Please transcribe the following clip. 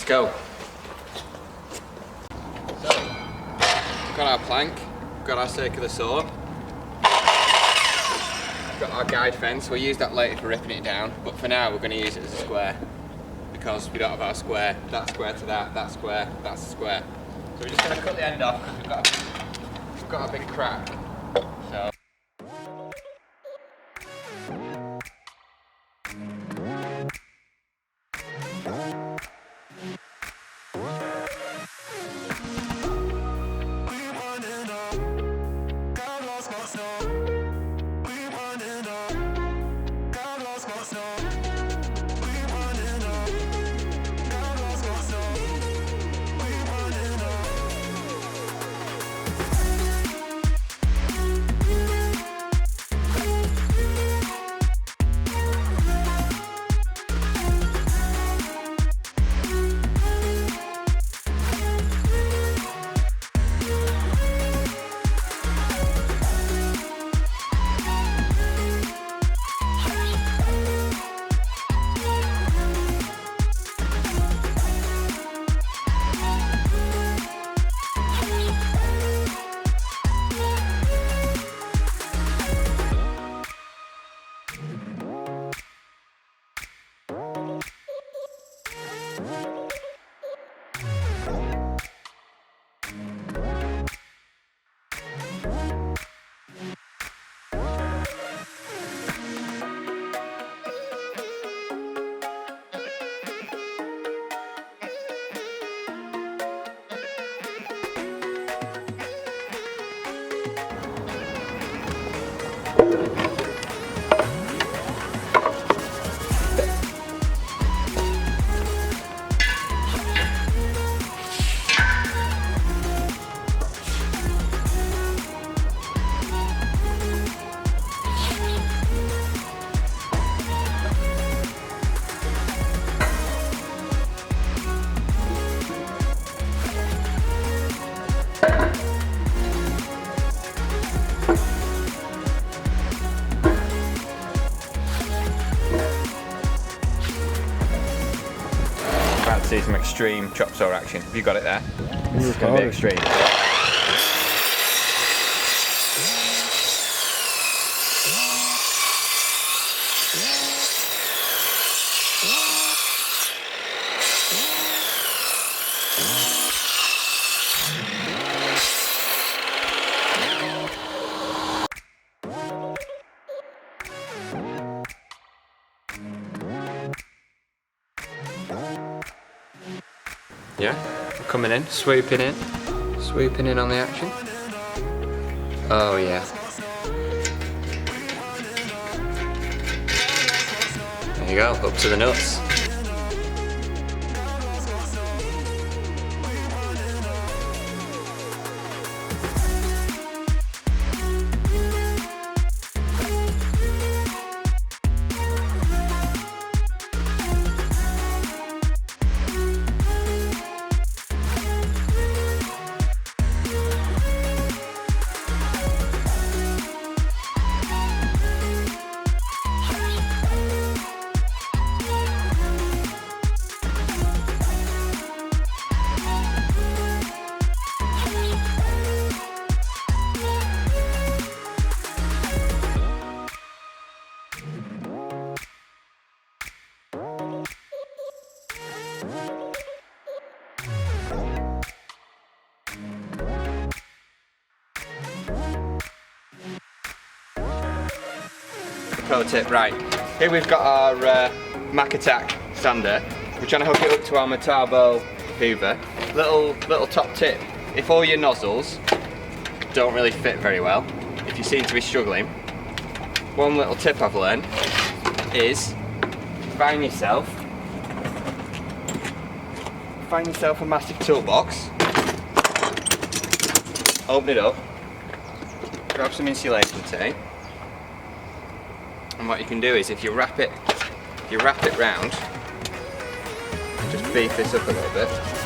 go. So, got our plank, got our circular saw, got our guide fence. We'll use that later for ripping it down, but for now we're going to use it as a square because we don't have our square. That square to that square, that's a square. So we're just going to cut the end off because we've got a big crack. So. See some extreme chop saw action. Have you got it there? This is going to be extreme. Yeah, we're coming in, swooping in on the action. Oh yeah. There you go, up to the nuts. Pro tip, right, here we've got our Mac Attack sander. We're trying to hook it up to our Metabo Hoover. Little top tip, if all your nozzles don't really fit very well, if you seem to be struggling, one little tip I've learned is find yourself a massive toolbox, open it up, grab some insulation tape, and what you can do is if you wrap it round, just beef this up a little bit.